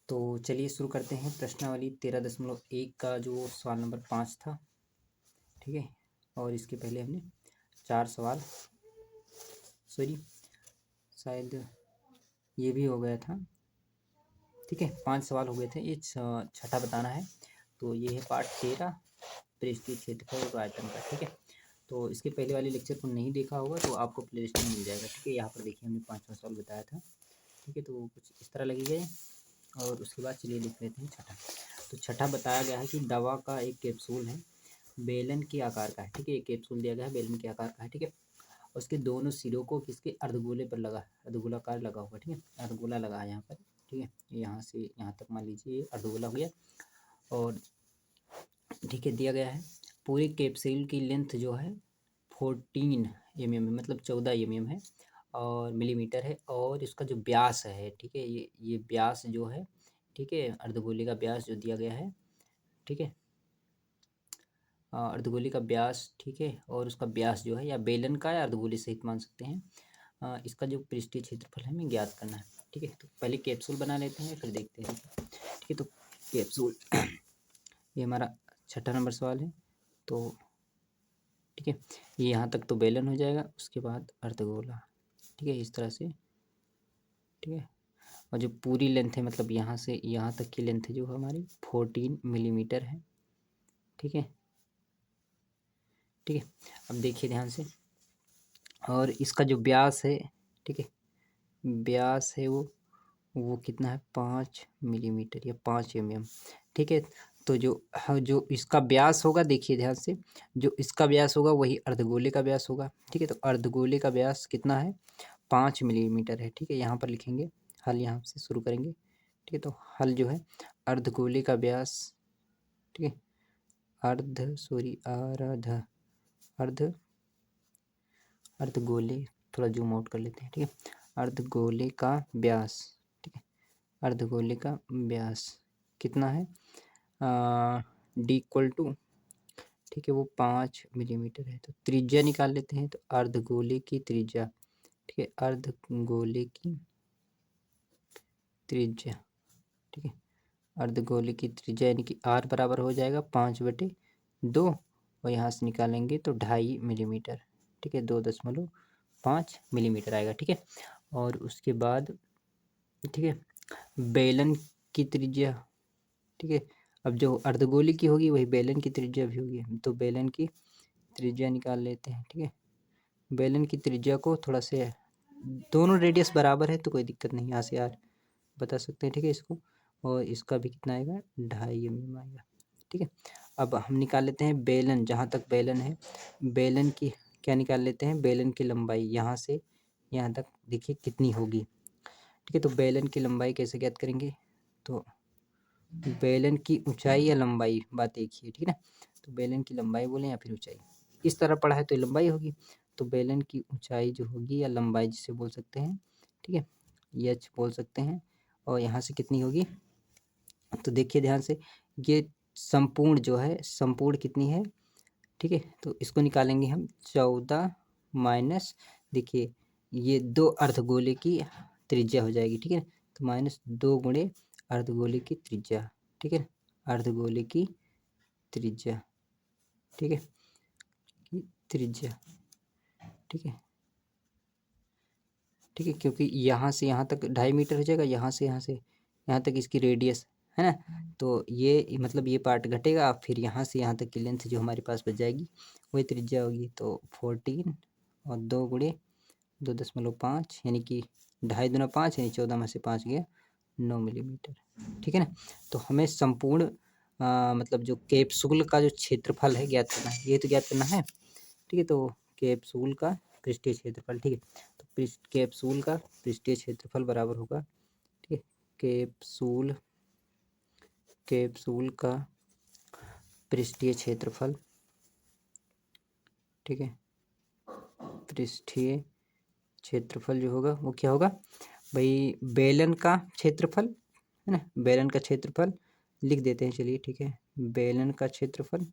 तो चलिए शुरू करते हैं प्रश्नावली 13.1 का जो सवाल नंबर 5 था। ठीक है, और इसके पहले हमने 4 सवाल, सॉरी शायद ये भी हो गया था। ठीक है, 5 सवाल हो गए थे, ये छठा बताना है। तो ये है पार्ट 13 पृष्ठीय क्षेत्रफल और आयतन का। ठीक है, तो इसके पहले वाले लेक्चर को नहीं देखा होगा तो आपको प्ले लिस्ट में मिल जाएगा। ठीक है, यहाँ पर देखिए हमने 5वां सवाल बताया था। ठीक है, तो कुछ इस तरह लगेगा और उसके बाद चलिए लिख लेते हैं छठा। तो छठा बताया गया है कि दवा का एक कैप्सूल है, बेलन के आकार का है। ठीक है, एक कैप्सूल दिया गया है, बेलन के आकार का है। ठीक है, उसके दोनों सिरों को किसके अर्धगोले पर लगा, अर्धगोलाकार लगा हुआ। ठीक है, अर्धगोला लगा है यहाँ पर। ठीक है, यहाँ से यहाँ तक मान लीजिए अर्धगोला हो गया। और ठीक है, दिया गया है पूरी कैप्सूल की लेंथ जो है 14 mm है, मतलब 14 mm है और मिलीमीटर है। और इसका जो व्यास है, ठीक है, ये व्यास जो है, ठीक है, अर्धगोले का व्यास जो दिया गया है। ठीक है, अर्धगोले का व्यास, ठीक है, और उसका व्यास जो है या बेलन का या अर्धगोले सहित मान सकते हैं। इसका जो पृष्ठीय क्षेत्रफल है हमें ज्ञात करना है। ठीक है, तो पहले कैप्सूल बना लेते हैं फिर देखते हैं। ठीक है, तो कैप्सूल ये हमारा छठा नंबर सवाल है। तो ठीक है, ये यहाँ तक तो बेलन हो जाएगा, उसके बाद अर्धगोला। ठीक है, इस तरह से। ठीक है, और जो पूरी लेंथ है, मतलब यहाँ से यहाँ तक की लेंथ है जो हमारी 14 मिलीमीटर है। ठीक है, ठीक है, अब देखिए ध्यान से। और इसका जो व्यास है, ठीक है, व्यास है वो कितना है, 5 मिलीमीटर या 5 mm। ठीक है, तो जो इसका व्यास होगा, देखिए ध्यान से, जो इसका व्यास होगा वही अर्धगोले का व्यास होगा। ठीक है, तो अर्धगोले का व्यास कितना है, 5 मिलीमीटर है। ठीक है, यहाँ पर लिखेंगे, हल यहाँ से शुरू करेंगे। ठीक है, तो हल जो है अर्धगोले का व्यास, ठीक है, अर्धगोले, थोड़ा जूम आउट कर लेते हैं। ठीक है, अर्धगोले का व्यास, ठीक है, अर्धगोले का व्यास कितना है, डी इक्वल टू, ठीक है, वो 5 मिलीमीटर है। तो त्रिज्या निकाल लेते हैं। तो अर्धगोले की त्रिज्या, ठीक है, अर्धगोले की त्रिज्या, ठीक है, अर्धगोले की त्रिज्या यानी कि आर बराबर हो जाएगा 5/2 और यहाँ से निकालेंगे तो 2.5 मिलीमीटर। ठीक है, 2.5 मिलीमीटर आएगा। ठीक है, और उसके बाद, ठीक है, बेलन की त्रिज्या, ठीक है, अब जो अर्धगोले की होगी वही बेलन की त्रिज्या भी होगी, तो बेलन की त्रिज्या निकाल लेते हैं। ठीक है, बेलन की त्रिज्या को थोड़ा से, दोनों रेडियस बराबर है तो कोई दिक्कत नहीं, यहाँ से यार बता सकते हैं। ठीक है, इसको, और इसका भी कितना आएगा, 2.5 mm आएगा। ठीक है, अब हम निकाल लेते हैं बेलन, जहाँ तक बेलन है, बेलन की क्या निकाल लेते हैं, बेलन की लंबाई यहाँ से यहाँ तक देखिए कितनी होगी। ठीक है, तो बेलन की लंबाई कैसे ज्ञात करेंगे, तो बेलन की ऊंचाई या लंबाई, बात एक ही है। ठीक है ना, तो बेलन की लंबाई बोले या फिर ऊंचाई, इस तरह पढ़ा है तो लंबाई होगी। तो बेलन की ऊंचाई जो होगी या लंबाई जिसे बोल सकते हैं, ठीक है, एच बोल सकते हैं। और यहाँ से कितनी होगी, तो देखिए ध्यान से, ये संपूर्ण जो है, संपूर्ण कितनी है, ठीक है, तो इसको निकालेंगे हम 14 माइनस, देखिए ये 2 अर्धगोले की त्रिज्या हो जाएगी। ठीक है, तो -2 गुणे अर्धगोले की त्रिज्या। ठीक है, अर्धगोले की त्रिज्या, ठीक है, की त्रिज्या। ठीक है, ठीक है, क्योंकि यहाँ से यहाँ तक 2.5 मीटर हो जाएगा, यहाँ से यहाँ तक इसकी रेडियस है ना, तो ये मतलब ये पार्ट घटेगा, फिर यहाँ से यहाँ तक की लेंथ जो हमारे पास बच जाएगी वही त्रिज्या होगी। तो 14 और 2 गुणे 2.5 यानी कि 2.5 दूना 5 यानी 14 में से 5 गया 9 मिलीमीटर। ठीक है ना, तो हमें संपूर्ण मतलब जो कैप्सूल का जो क्षेत्रफल है ज्ञात करना है, ये तो ज्ञात करना है। ठीक है, तो कैप्सूल का पृष्ठीय क्षेत्रफल, ठीक है, तो कैप्सूल का पृष्ठीय क्षेत्रफल बराबर होगा, ठीक है, कैप्सूल का पृष्ठीय क्षेत्रफल, ठीक है, पृष्ठीय क्षेत्रफल जो होगा वो क्या होगा भाई, बेलन का क्षेत्रफल है ना, बेलन का क्षेत्रफल लिख देते हैं, चलिए ठीक है, बेलन का क्षेत्रफल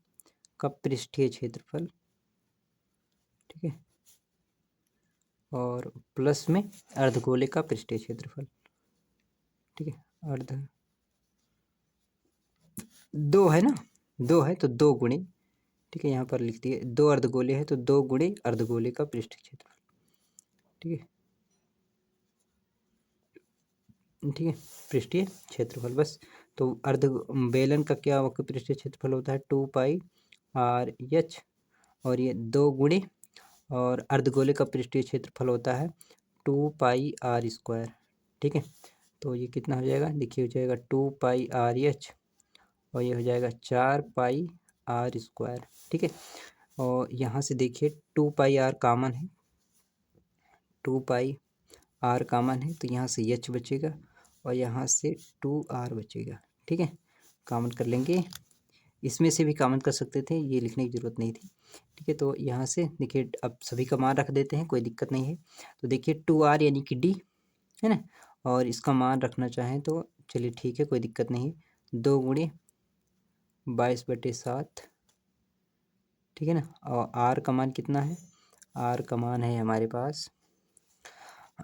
का पृष्ठीय क्षेत्रफल, ठीक है, और प्लस में अर्धगोले का पृष्ठीय क्षेत्रफल। ठीक है, अर्ध 2 है ना, 2 है तो 2 गुणे, ठीक है, यहाँ पर लिख दिए 2 अर्धगोले है तो 2 गुणे अर्धगोले का पृष्ठ क्षेत्रफल, ठीक है, ठीक है, पृष्ठीय क्षेत्रफल बस। तो अर्ध बेलन का क्या पृष्ठीय क्षेत्रफल होता है 2πr/h, और ये 2 गुणे, और अर्धगोले का पृष्ठीय क्षेत्रफल होता है 2πr², ठीक है। तो ये कितना हो जाएगा, देखिए हो जाएगा 2πr/h, और ये हो जाएगा 4πr², ठीक है। और यहाँ से देखिए 2πr कॉमन है, 2πr कॉमन है, तो यहाँ से h बचेगा और यहाँ से 2r बचेगा, ठीक है। कॉमन कर लेंगे, इसमें से भी कॉमन कर सकते थे, ये लिखने की ज़रूरत नहीं थी, ठीक है। तो यहाँ से देखिए अब सभी का मान रख देते हैं, कोई दिक्कत नहीं है। तो देखिए 2r यानी कि d है ना, और इसका मान रखना चाहें तो चलिए ठीक है, कोई दिक्कत नहीं है। 2 गुणे 22/7, ठीक है ना। और r का मान कितना है, r का मान है हमारे पास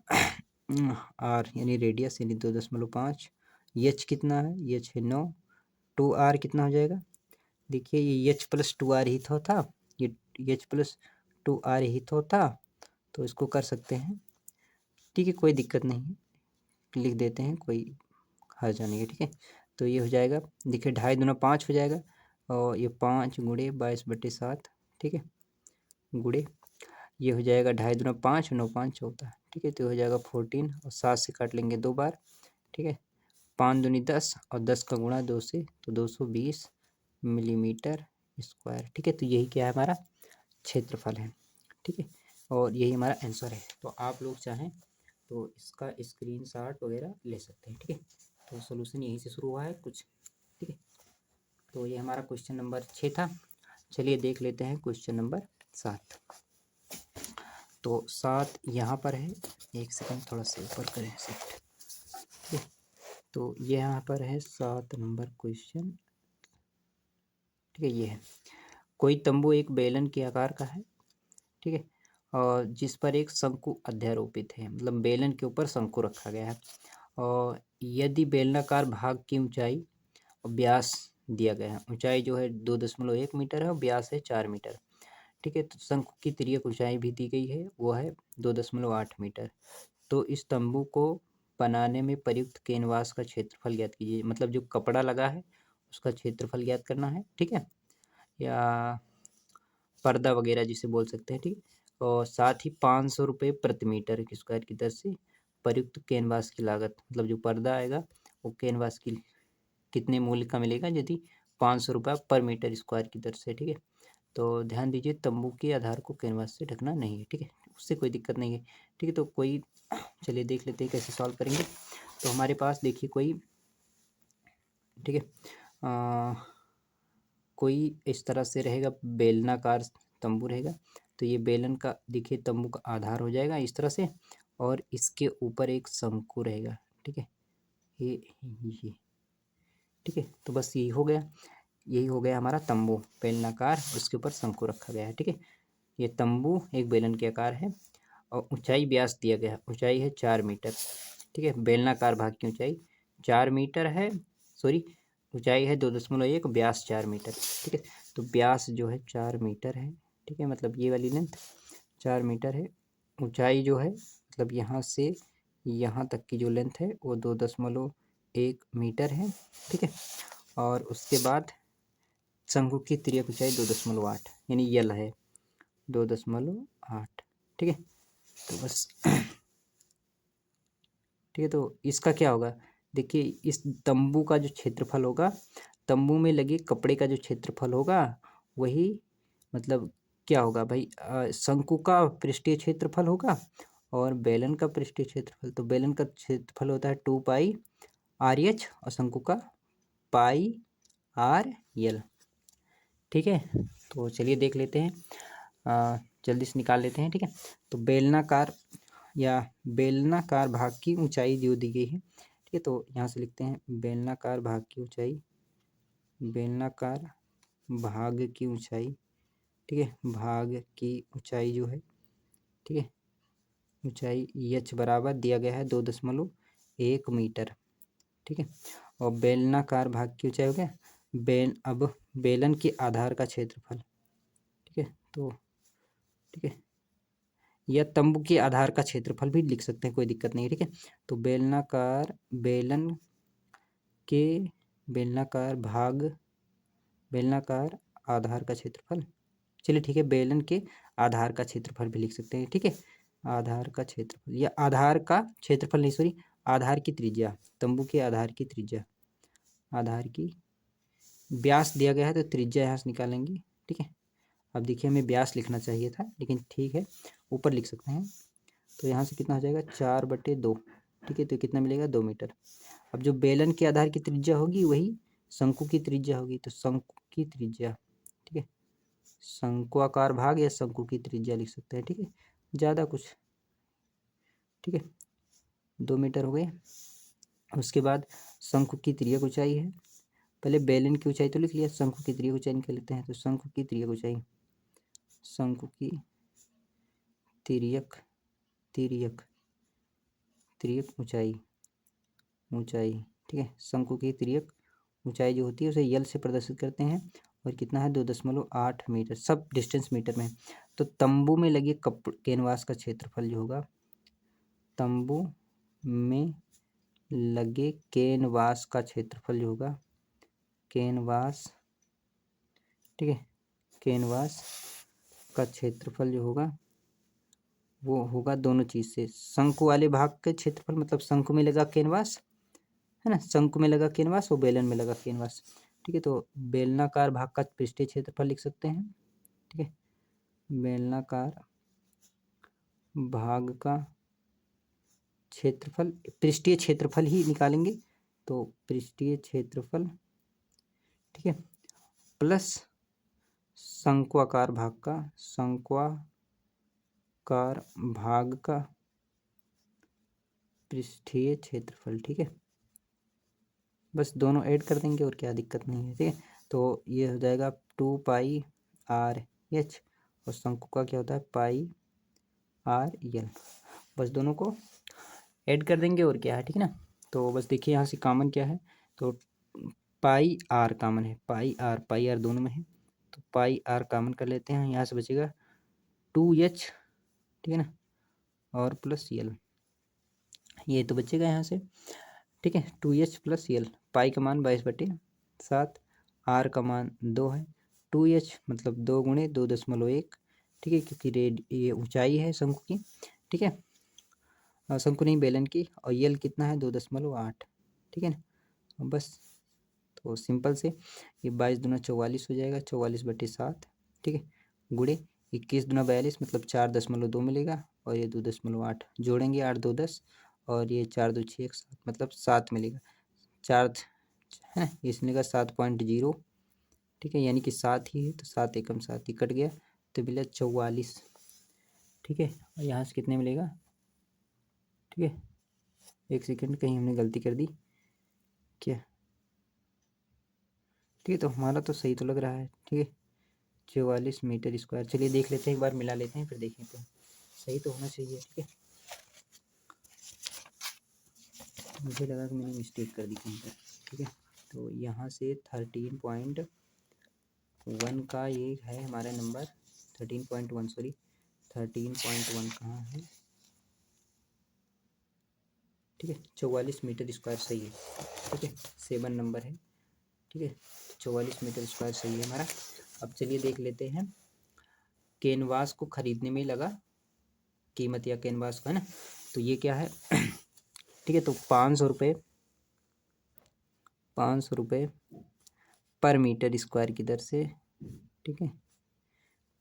r यानी रेडियस यानी 2.5, h कितना है, h है 9, 2r कितना हो जाएगा, देखिए ये h + 2r ही तो था, ये h + 2r ही तो था, तो इसको कर सकते हैं, ठीक है, कोई दिक्कत नहीं है, लिख देते हैं, कोई हर्ज नहीं है, ठीक है। तो ये हो जाएगा, देखिए 2.5 दूना 5 हो जाएगा, और ये 5 गुणे 22/7, ठीक है, गुणे ये हो जाएगा 2.5 दूना 5, 9 5 14, ठीक है। तो हो जाएगा 14, और 7 से काट लेंगे 2 बार, ठीक है। 5 दूनी 10, और 10 का गुणा 2 से, तो 220 मिलीमीटर स्क्वायर, ठीक है। तो यही क्या है, हमारा क्षेत्रफल है, ठीक है, और यही हमारा आंसर है। तो आप लोग चाहें तो इसका स्क्रीनशॉट वगैरह ले सकते हैं, ठीक है। तो सोल्यूशन यहीं से शुरू हुआ है कुछ, ठीक है। तो ये हमारा क्वेश्चन नंबर 6 था। चलिए देख लेते हैं क्वेश्चन नंबर 7। तो 7 यहाँ पर है, एक सेकंड थोड़ा सा ऊपर करें शिफ्ट, ठीक है। तो ये यहाँ पर है 7 नंबर क्वेश्चन, ठीक है। ये है, कोई तंबू एक बेलन के आकार का है, ठीक है, और जिस पर एक शंकु अध्यारोपित है, मतलब बेलन के ऊपर शंकु रखा गया है, और यदि बेलनाकार भाग की ऊंचाई और व्यास दिया गया है, ऊंचाई जो है 2.1 मीटर है और व्यास है 4 मीटर, ठीक है। तो शंकु की तिर्यक ऊंचाई भी दी गई है, वो है 2.8 मीटर। तो इस तंबू को बनाने में प्रयुक्त कैनवास का क्षेत्रफल ज्ञात कीजिए, मतलब जो कपड़ा लगा है उसका क्षेत्रफल ज्ञात करना है, ठीक है, या पर्दा वगैरह जिसे बोल सकते हैं, ठीक है। और साथ ही 500 रुपये प्रति मीटर स्क्वायर की दर से प्रयुक्त कैनवास की लागत, मतलब जो पर्दा आएगा वो कैनवास की कितने मूल्य का मिलेगा, यदि 500 रुपये पर मीटर स्क्वायर की दर से, ठीक है। तो ध्यान दीजिए तंबू के आधार को कैनवास से ढकना नहीं है, ठीक है, उससे कोई दिक्कत नहीं है, ठीक है। तो कोई चलिए देख लेते हैं कैसे सॉल्व करेंगे। तो हमारे पास देखिए कोई, ठीक है, कोई इस तरह से रहेगा, बेलनाकार तंबू रहेगा, तो ये बेलन का देखिए तंबू का आधार हो जाएगा इस तरह से, और इसके ऊपर एक शंकु रहेगा, ठीक है, ये ठीक है। तो बस यही हो गया, यही हो गया हमारा तंबू बेलनाकार, उसके ऊपर शंकु रखा गया है, ठीक है। ये तंबू एक बेलन के आकार है, और ऊंचाई व्यास दिया गया है, ऊंचाई है 4 मीटर, ठीक है। बेलनाकार भाग की ऊंचाई 4 मीटर है, सॉरी, ऊंचाई है 2.1, व्यास 4 मीटर, ठीक है। तो व्यास जो है 4 मीटर है, ठीक है, मतलब ये वाली लेंथ 4 मीटर है। ऊंचाई जो है मतलब यहाँ से यहाँ तक की जो लेंथ है वो 2.1 मीटर है, ठीक है। और उसके बाद शंकु की तिर्यक ऊंचाई 2.8 यानी यल है 2.8, ठीक है। तो बस ठीक है, तो इसका क्या होगा, देखिए इस तंबू का जो क्षेत्रफल होगा, तंबू में लगे कपड़े का जो क्षेत्रफल होगा, वही मतलब क्या होगा भाई, शंकु का पृष्ठीय क्षेत्रफल होगा, और बेलन का पृष्ठीय क्षेत्रफल, तो बेलन का क्षेत्रफल होता है 2πr/h, और शंकु का πr/l, ठीक है। तो चलिए देख लेते हैं, जल्दी से निकाल लेते हैं, ठीक है। तो बेलनाकार या बेलनाकार भाग की ऊंचाई जो दी गई है, ठीक है, तो यहाँ से लिखते हैं बेलनाकार भाग की ऊंचाई, बेलनाकार भाग की ऊंचाई, ठीक है, भाग की ऊंचाई जो है, ठीक है, ऊंचाई h बराबर दिया गया है 2.1 मीटर, ठीक है। और बेलनाकार भाग की ऊंचाई हो गया, अब बेलन के आधार का क्षेत्रफल, ठीक है, तो ठीक है, या तंबू के आधार का क्षेत्रफल भी लिख सकते हैं, कोई दिक्कत नहीं है, ठीक है। तो बेलनाकार आधार का क्षेत्रफल, चलिए ठीक है, बेलन के आधार का क्षेत्रफल भी लिख सकते हैं, ठीक है। आधार का क्षेत्रफल या आधार का क्षेत्रफल नहीं, सॉरी, आधार की त्रिज्या, तंबू के आधार की त्रिज्या, आधार की व्यास दिया गया है तो त्रिज्या यहाँ से निकालेंगे, ठीक है। अब देखिए हमें व्यास लिखना चाहिए था, लेकिन ठीक है, ऊपर लिख सकते हैं। तो यहाँ से कितना हो जाएगा 4/2, ठीक है, तो कितना मिलेगा 2 मीटर। अब जो बेलन के आधार की त्रिज्या होगी वही शंकु की त्रिज्या होगी, तो शंकु की त्रिज्या, ठीक है, शंक्वाकार भाग या शंकु की त्रिज्या लिख सकते हैं, ठीक है, ज़्यादा कुछ, ठीक है, 2 मीटर हो गए। उसके बाद शंकु की तिर्यक ऊंचाई है, पहले बेलन की ऊंचाई तो लिख लिया, शंकु की तिर्यक ऊंचाई निकाल लेते हैं। तो शंकु की तिर्यक ऊंचाई, शंकु की तिर्यक तिर्यक तिर्यक ऊंचाई, ठीक है, शंकु की तिर्यक ऊंचाई जो होती है उसे यल से प्रदर्शित करते हैं, और कितना है 2.8 मीटर, सब डिस्टेंस मीटर में है। तो तंबू में लगे कैनवास का क्षेत्रफल जो होगा, तंबू में लगे कैनवास का क्षेत्रफल जो होगा, कैनवास, ठीक है, कैनवास का क्षेत्रफल जो होगा वो होगा दोनों चीज़ से, शंकु वाले भाग के क्षेत्रफल, मतलब शंकु में लगा कैनवास है ना, शंकु में लगा कैनवास और बेलन में लगा कैनवास, ठीक है। तो बेलनाकार भाग का पृष्ठीय क्षेत्रफल लिख सकते हैं, ठीक है, बेलनाकार भाग का क्षेत्रफल, पृष्ठीय क्षेत्रफल ही निकालेंगे, तो पृष्ठीय क्षेत्रफल, ठीक है, प्लस शंक्वाकार भाग का, शंक्वाकार भाग का पृष्ठीय क्षेत्रफल, ठीक है, बस दोनों ऐड कर देंगे और क्या, दिक्कत नहीं है, ठीक है। तो ये हो जाएगा 2πr/h, और शंकु का क्या होता है πr/l, बस दोनों को ऐड कर देंगे और क्या है, ठीक है ना। तो बस देखिए यहाँ से कॉमन क्या है, तो πr कॉमन है, पाई आर दोनों में है, तो πr कॉमन कर लेते हैं, यहाँ से बचेगा 2h, ठीक है ना, और प्लस l, ये तो बचेगा यहाँ से, ठीक है, 2h + l, पाई का मान 22/7, r का मान 2 है, 2h मतलब 2 × 2.1, ठीक है, क्योंकि ये ऊंचाई है शंकु की, ठीक है, शंकु नहीं बेलन की, और यल कितना है 2.8, ठीक है ना, बस। तो सिंपल से ये 22 दूना 44 हो जाएगा, 44/7, ठीक है, गुणे 21 दूना 42 मतलब 4.2 मिलेगा, और ये 2.8 जोड़ेंगे, 8 2 10, और ये 4 2 6 1 7 मतलब 7 मिलेगा, 4 है ना, ये मिलेगा 7.0, ठीक है, यानी कि 7 ही है, तो 7 एकम 7 ही कट गया, तो मिला 44, ठीक है, और यहाँ से कितने मिलेगा, ठीक है, एक सेकंड, कहीं हमने गलती कर दी क्या, ठीक है, तो हमारा तो सही तो लग रहा है, ठीक है, 44 मीटर स्क्वायर, चलिए देख लेते हैं, एक बार मिला लेते हैं, फिर देखें तो सही तो होना चाहिए, ठीक है, मुझे लगा कि मैंने मिस्टेक कर दी कहीं पर, ठीक है। तो यहाँ से 13.1 का ये है हमारा नंबर, 13.1 सॉरी 13.1 कहाँ है, ठीक है, 44 मीटर स्क्वायर सही है, ठीक है, 7 नंबर है, ठीक है, 44 मीटर स्क्वायर सही है हमारा। अब चलिए देख लेते हैं कैनवास को खरीदने में लगा कीमत, या कैनवास का है ना, तो ये क्या है ठीक है, तो 500 रुपये पर मीटर स्क्वायर की दर से, ठीक है,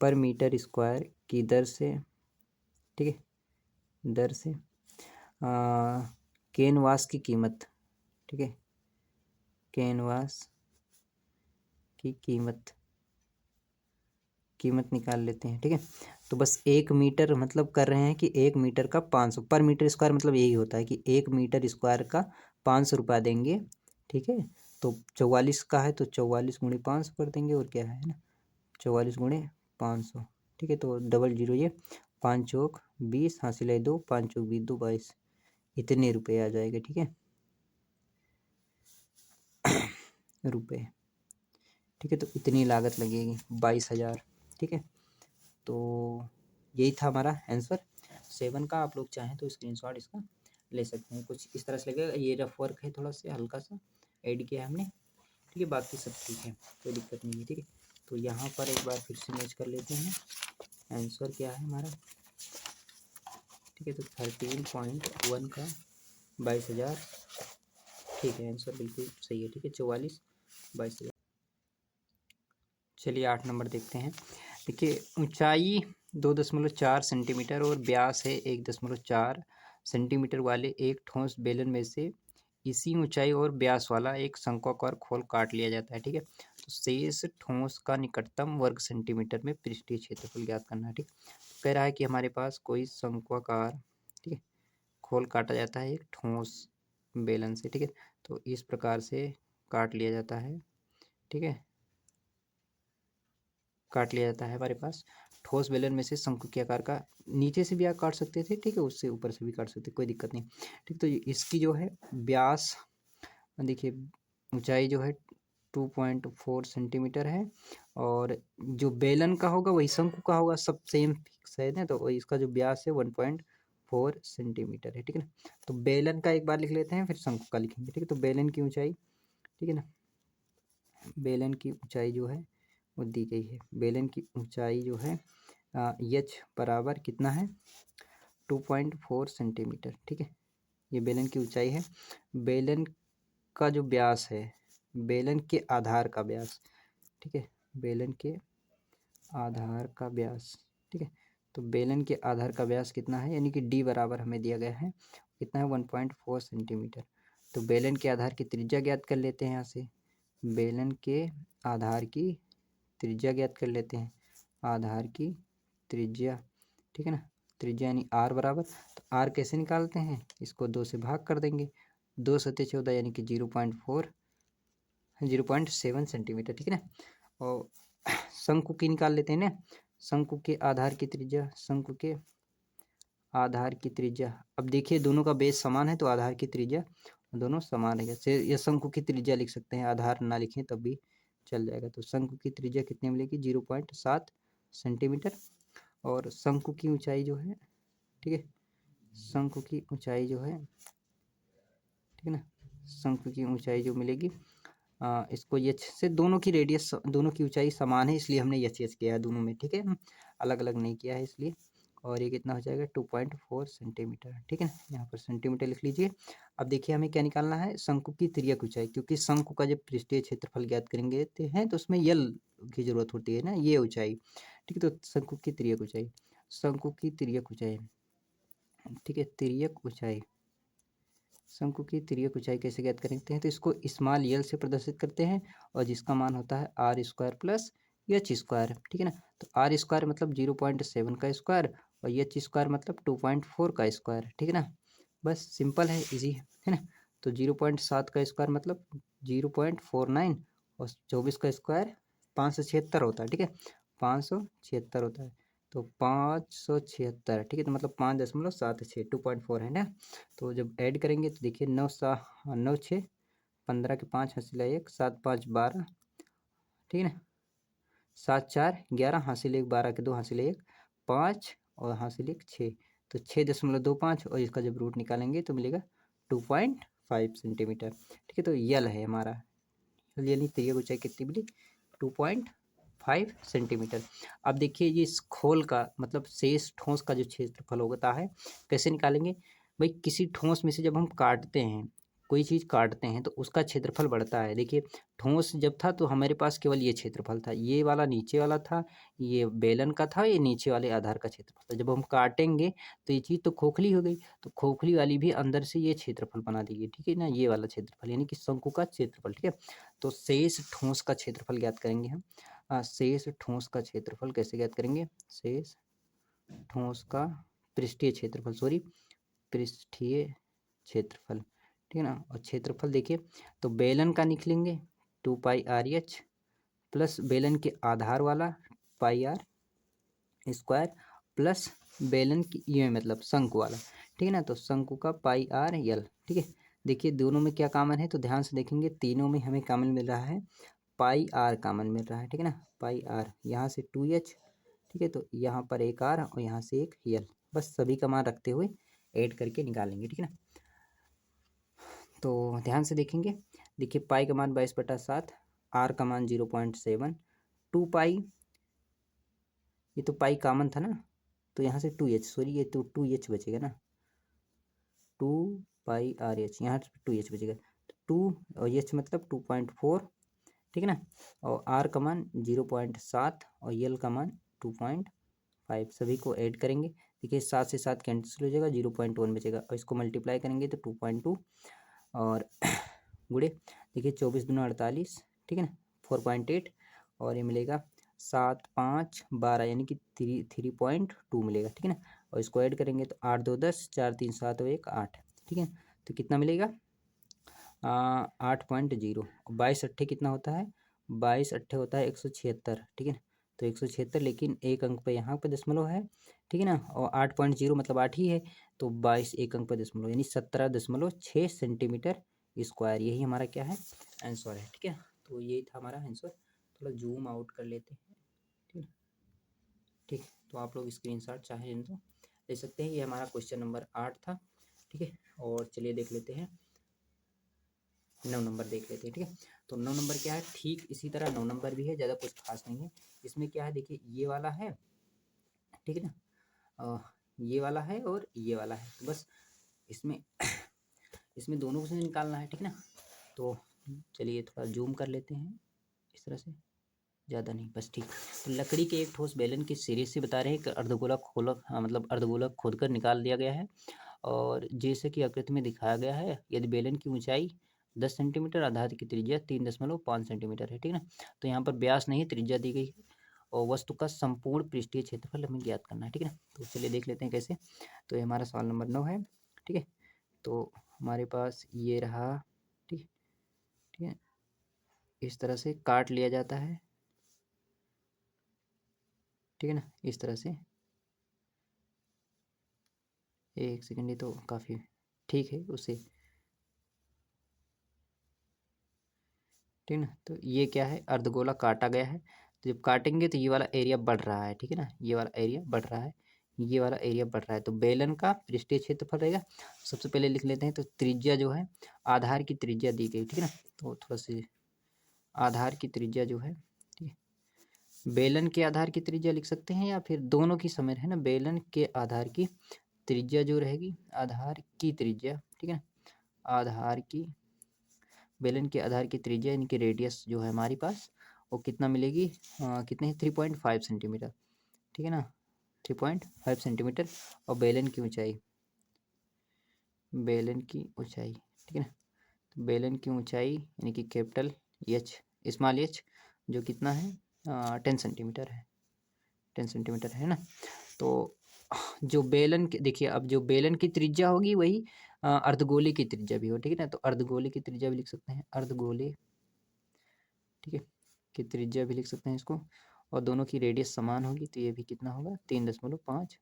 पर मीटर स्क्वायर की दर से, ठीक है, दर से कैनवास की कीमत, ठीक है, कैनवास की कीमत निकाल लेते हैं, ठीक है। तो बस 1 मीटर मतलब कर रहे हैं कि 1 मीटर का 500 पर मीटर स्क्वायर, मतलब यही होता है कि 1 मीटर स्क्वायर का 500 रुपया देंगे, ठीक है। तो 44 का है तो 44 × 500 कर देंगे, और क्या है ना, 44 × 500, ठीक है, तो डबल जीरो, ये 5 चौक 20, हासिल है 2, 5 चौक 20 2 22, इतने रुपये आ जाएगा, ठीक है रुपये, ठीक है। तो इतनी लागत लगेगी 22,000। ठीक है, तो यही था हमारा आंसर 7 का। आप लोग चाहें तो स्क्रीनशॉट इसका ले सकते हैं। कुछ इस तरह से लगेगा, ये रफ वर्क है, थोड़ा सा हल्का सा ऐड किया है हमने। ठीक है, बाकी सब ठीक है, कोई दिक्कत नहीं है। ठीक है, तो यहाँ पर एक बार फिर से मैच कर लेते हैं। आंसर क्या है हमारा? ठीक है, तो 13.1 का 22,000। ठीक है, आंसर बिल्कुल सही है। ठीक है, 44 22,000। चलिए 8 नंबर देखते हैं। देखिए, ऊंचाई 2.4 सेंटीमीटर और व्यास है 1.4 सेंटीमीटर वाले एक ठोस बेलन में से इसी ऊंचाई और व्यास वाला एक शंक्वाकार खोल काट लिया जाता है। ठीक है, तो शेष ठोस का निकटतम वर्ग सेंटीमीटर में पृष्ठीय क्षेत्रफल ज्ञात करना है। ठीक, कह रहा है कि हमारे पास कोई शंक्वाकार, ठीक है, खोल काटा जाता है एक ठोस बेलन से। ठीक है, तो इस प्रकार से काट लिया जाता है। ठीक है, काट लिया जाता है हमारे पास ठोस बेलन में से शंकु के आकार का। नीचे से भी आप काट सकते थे, ठीक है, उससे ऊपर से भी काट सकते, कोई दिक्कत नहीं। ठीक, तो इसकी जो है व्यास, देखिए ऊंचाई जो है 2.4 सेंटीमीटर है, और जो बेलन का होगा वही शंकु का होगा, सब सेम फिक्स है ना। तो इसका जो व्यास है 1.4 सेंटीमीटर है। ठीक है ना, तो बेलन का एक बार लिख लेते हैं, फिर शंकु का लिखेंगे। ठीक है, तो बेलन की ऊंचाई, ठीक है ना, बेलन की ऊंचाई जो है वो दी गई है। बेलन की ऊंचाई जो है एच बराबर कितना है? 2.4 सेंटीमीटर। ठीक है, ये बेलन की ऊंचाई है। बेलन का जो व्यास है, बेलन के आधार का व्यास, ठीक है, बेलन के आधार का व्यास, ठीक है, तो बेलन के आधार का व्यास कितना है, यानी कि डी बराबर हमें दिया गया है कितना है? 1.4 सेंटीमीटर। तो बेलन के आधार की त्रिज्या ज्ञात कर लेते हैं यहाँ से। बेलन के आधार की त्रिज्या ज्ञात कर लेते हैं, आधार की त्रिज्या, ठीक है ना, त्रिज्या यानी आर बराबर, तो आर कैसे निकालते हैं? इसको 2 से भाग कर देंगे, 2 सत्ते 14 यानी कि 0.7 सेंटीमीटर। ठीक है ना, और शंकु की निकाल लेते हैं ना, शंकु के आधार की त्रिज्या, शंकु के आधार की त्रिज्या, अब देखिए दोनों का बेस समान है तो आधार की त्रिज्या दोनों समान है। या शंकु की त्रिज्या लिख सकते हैं, आधार ना लिखें तब भी चल जाएगा। तो शंकु की त्रिज्या कितनी मिलेगी? 0.7 सेंटीमीटर। और शंकु की ऊंचाई जो है, ठीक है, शंकु की ऊंचाई जो है, ठीक है ना, शंकु की ऊंचाई जो मिलेगी, इसको एच से, दोनों की रेडियस, दोनों की ऊंचाई समान है इसलिए हमने एच किया है दोनों में। ठीक है, अलग अलग नहीं किया है इसलिए। और ये कितना हो जाएगा? 2.4 सेंटीमीटर। ठीक है ना, यहाँ पर सेंटीमीटर लिख लीजिए। अब देखिए हमें क्या निकालना है? शंकु की तिर्यक ऊंचाई, क्योंकि शंकु का जब पृष्ठीय क्षेत्रफल ज्ञात करेंगे तो उसमें यल की जरूरत होती है ना, ये ऊंचाई। ठीक है, तो शंकु की तिर्यक ऊंचाई, शंकु की तिर्यक ऊंचाई, ठीक है, तिर्यक ऊंचाई, शंकु की तिर्यक ऊंचाई कैसे ज्ञात करते हैं? तो इसको स्मॉल यल से प्रदर्शित करते हैं, और जिसका मान होता है r square plus h square. ठीक है ना, तो आर स्क्वायर मतलब 0.7 का स्क्वायर, और एच स्क्वायर मतलब 2.4 का स्क्वायर। ठीक है ना, बस सिंपल है, इजी है ना। तो 0.7 का स्क्वायर मतलब 0.49, और 24 का स्क्वायर 576 होता है। ठीक है, 576 होता है, तो 576, ठीक है, तो मतलब 5.76, 2.4 है ना। तो जब ऐड करेंगे तो देखिए 9 6 15 के 5 हासिल 1, 7 5 12, ठीक है ना, 7 4 11 हासिल 1, 12 के 2 हासिल 1, 5 और हासिल 1 6, तो 6.25, और इसका जब रूट निकालेंगे तो मिलेगा 2.5 सेंटीमीटर। ठीक है, तो यल है हमारा, यानी तिर्यक ऊंचाई कितनी मिली? 2.5 सेंटीमीटर। अब देखिए ये इस खोल का मतलब शेष ठोस का जो क्षेत्रफल होता है कैसे निकालेंगे? भाई किसी ठोस में से जब हम काटते हैं, कोई चीज़ काटते हैं तो उसका क्षेत्रफल बढ़ता है। देखिए ठोस जब था तो हमारे पास केवल ये क्षेत्रफल था, ये वाला नीचे वाला था, ये बेलन का था, ये नीचे वाले आधार का क्षेत्रफल था। जब हम काटेंगे तो ये चीज़ तो खोखली हो गई, तो खोखली वाली भी अंदर से ये क्षेत्रफल बना देगी। ठीक है ना, ये वाला क्षेत्रफल यानी कि शंकु का क्षेत्रफल। ठीक है, तो शेष ठोस का क्षेत्रफल ज्ञात करेंगे हम। शेष ठोस का क्षेत्रफल कैसे ज्ञात करेंगे? शेष ठोस का पृष्ठीय क्षेत्रफल, सॉरी, पृष्ठीय क्षेत्रफल। ठीक है ना, और क्षेत्रफल देखिए तो बेलन का निकलेंगे 2πr/h प्लस बेलन के आधार वाला πr स्क्वायर प्लस बेलन की ये मतलब शंकु वाला। ठीक है ना, तो शंकु का πr/l। ठीक है, देखिए दोनों में क्या कॉमन है, तो ध्यान से देखेंगे तीनों में हमें कॉमन मिल रहा है पाई आर कॉमन मिल रहा है, ठीक है ना, पाई आर, यहाँ से 2h, ठीक है, तो यहाँ पर एक आर और यहाँ से एक यल, बस सभी का मान रखते हुए ऐड करके निकालेंगे, ठीक है ना। तो ध्यान से देखेंगे, देखिए पाई का मान 22/7, आर का मान 0.7, 2 पाई, ये तो पाई कॉमन था ना, तो यहाँ से 2h, सॉरी ये तो 2h बचेगा ना, 2 पाई आर एच, यहाँ 2h बचेगा, तो 2 और एच मतलब 2.4, ठीक है ना, और आर का मान 0.7 और यल का मान 2.5, सभी को ऐड करेंगे, देखिए 7 से 7 कैंसिल हो जाएगा, 0.1 बचेगा, और इसको मल्टीप्लाई करेंगे तो 2.2, और गुड़े देखिए 24×2 = 48, ठीक है ना, 4.8, और ये मिलेगा 7×5 = 12, यानी कि 3.2 मिलेगा, ठीक है ना, और इसको ऐड करेंगे तो 8×2 = 10, 4×3 = 7 और 1 8, ठीक है, तो कितना मिलेगा 8.0, 22 कितना होता है, 22 होता है 176, ठीक है ना, तो 176, लेकिन एक अंक पे यहाँ पे दशमलव है, ठीक है ना, और 8.0 मतलब 8 ही है, तो 22 एक अंक पे दशमलव, यानी 17.6 सेंटीमीटर स्क्वायर, यही हमारा क्या है, आंसर है, ठीक है। तो ये था हमारा आंसर, थोड़ा जूम आउट कर लेते हैं, ठीक है, ठीक, तो आप लोग स्क्रीनशॉट चाहें तो ले सकते हैं, ये हमारा क्वेश्चन नंबर 8 था, ठीक है, और चलिए देख लेते हैं 9 नंबर देख लेते हैं, ठीक है, तो 9 नंबर क्या है, ठीक इसी तरह 9 नंबर भी है, ज़्यादा कुछ खास नहीं है, इसमें क्या है देखिए ये वाला है, ठीक है ना, ये वाला है और ये वाला है, तो बस इसमें इसमें दोनों को से निकालना है, ठीक है ना, तो चलिए थोड़ा जूम कर लेते हैं इस तरह से, ज़्यादा नहीं बस, ठीक, तो लकड़ी के एक ठोस बेलन की सीरीज से बता रहे हैं कि अर्धगोला खोला, मतलब अर्धगोला खोदकर निकाल दिया गया है, और जैसे कि आकृति में दिखाया गया है, यदि बेलन की ऊंचाई 10 सेंटीमीटर, आधार की त्रिज्या 3.5 सेंटीमीटर है, ठीक है ना, तो यहाँ पर व्यास नहीं त्रिज्या दी गई है, और वस्तु का संपूर्ण पृष्ठीय क्षेत्रफल हमें ज्ञात करना है, ठीक है ना, तो चलिए देख लेते हैं कैसे। तो ये हमारा सवाल नंबर 9 है, ठीक है, तो हमारे पास ये रहा, ठीक, ठीक है, इस तरह से काट लिया जाता है, ठीक है ना, इस तरह से, एक सेकंड, ये तो काफ़ी ठीक है उससे, ठीक है ना, तो ये क्या है, अर्धगोला काटा गया है, तो जब काटेंगे तो ये वाला एरिया बढ़ रहा है, ठीक है ना, ये वाला एरिया बढ़ रहा है, ये वाला एरिया बढ़ रहा है, तो बेलन का पृष्ठीय क्षेत्रफल रहेगा, सबसे पहले लिख लेते हैं, तो त्रिज्या जो है, आधार की त्रिज्या दी गई, ठीक है ना, तो थोड़ा सी आधार की त्रिज्या जो है, ठीक है, बेलन के आधार की त्रिज्या लिख सकते हैं, या फिर दोनों की समय है ना, बेलन के आधार की त्रिज्या जो रहेगी, आधार की त्रिज्या, ठीक है ना, आधार की, बेलन के आधार की त्रिज्या यानी कि रेडियस जो है हमारे पास, वो कितना मिलेगी, कितने 3.5 सेंटीमीटर, ठीक है ना, 3.5 सेंटीमीटर, और बेलन की ऊंचाई, बेलन की ऊंचाई, ठीक है ना, तो बेलन की ऊंचाई यानी कि कैपिटल एच, स्मॉल एच, जो कितना है 10 सेंटीमीटर है, 10 सेंटीमीटर है ना, तो जो बेलन के देखिए, अब जो बेलन की त्रिज्या होगी वही अर्धगोले की त्रिज्या भी हो, ठीक है ना, तो अर्धगोले की त्रिज्या भी लिख सकते हैं, अर्धगोले, ठीक है, की त्रिज्या भी लिख सकते हैं इसको, और दोनों की रेडियस समान होगी, तो ये भी कितना होगा 3.5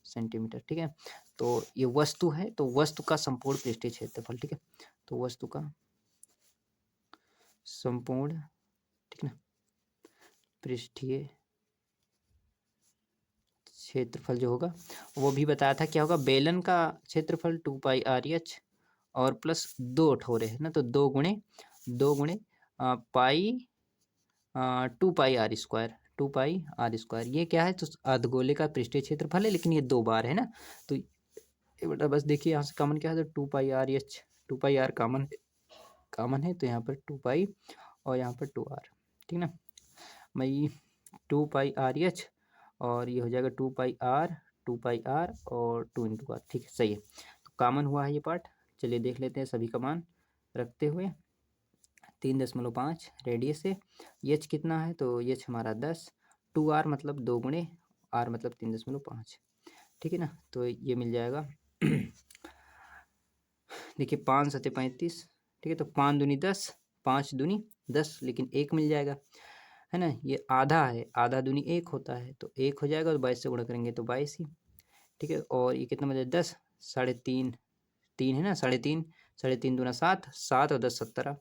सेंटीमीटर, ठीक है, तो ये वस्तु है, तो वस्तु का संपूर्ण पृष्ठीय क्षेत्रफल, ठीक है, तो वस्तु का संपूर्ण, ठीक है ना, पृष्ठीय क्षेत्रफल जो होगा, वो भी बताया था क्या होगा, बेलन का क्षेत्रफल 2πr/h और प्लस 2 ठोरे है ना, तो 2 गुणे पाई 2πr², 2πr², ये क्या है, तो अर्धगोले का पृष्ठीय क्षेत्रफल है, लेकिन ये 2 बार है ना, तो ये बेटा बस देखिए यहाँ से कॉमन क्या है, तो 2πr/h, 2πr कॉमन है, तो यहाँ पर 2π और यहाँ पर 2r, ठीक है ना, मई 2πr/h, और ये हो जाएगा 2πr और 2 × r, ठीक है, सही है, तो कॉमन हुआ है ये पार्ट, चलिए देख लेते हैं सभी का मान रखते हुए, 3.5 रेडियस है, एच कितना है, तो एच हमारा 10, 2r मतलब 2 गुणे, r मतलब 3.5, ठीक है ना, तो ये मिल जाएगा देखिए 5 × 7 = 35, ठीक है, तो 5 दूनी 10, 5 दूनी 10, लेकिन एक मिल जाएगा, है ना, ये आधा है, आधा दूनी 1 होता है, तो 1 हो जाएगा, और 22 से गुणा करेंगे तो 22 ही, ठीक है, और ये कितना बचा 10, 3.5, 3 है ना, 3.5, 3.5 दूना 7, 7 और 10 17,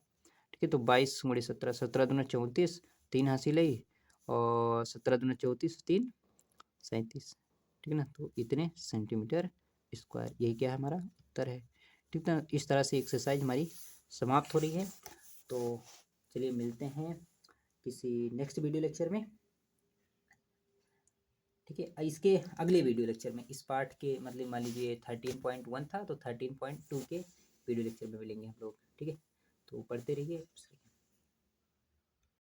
ठीक ठीक है। तो 22 × 17, 17 दूना 34, 3 हासिल है और 17 दूना 34, 3 37, ठीक है ना। तो इतने सेंटीमीटर स्क्वायर, यही क्या है हमारा उत्तर है, ठीक है। इस तरह से एक्सरसाइज हमारी समाप्त हो रही है। तो चलिए मिलते हैं किसी नेक्स्ट वीडियो लेक्चर में, ठीक है। इसके अगले वीडियो लेक्चर में इस पार्ट के मतलब मान लीजिए 13.1 था तो 13.2 के वीडियो लेक्चर में मिलेंगे हम लोग, ठीक है। तो पढ़ते रहिए।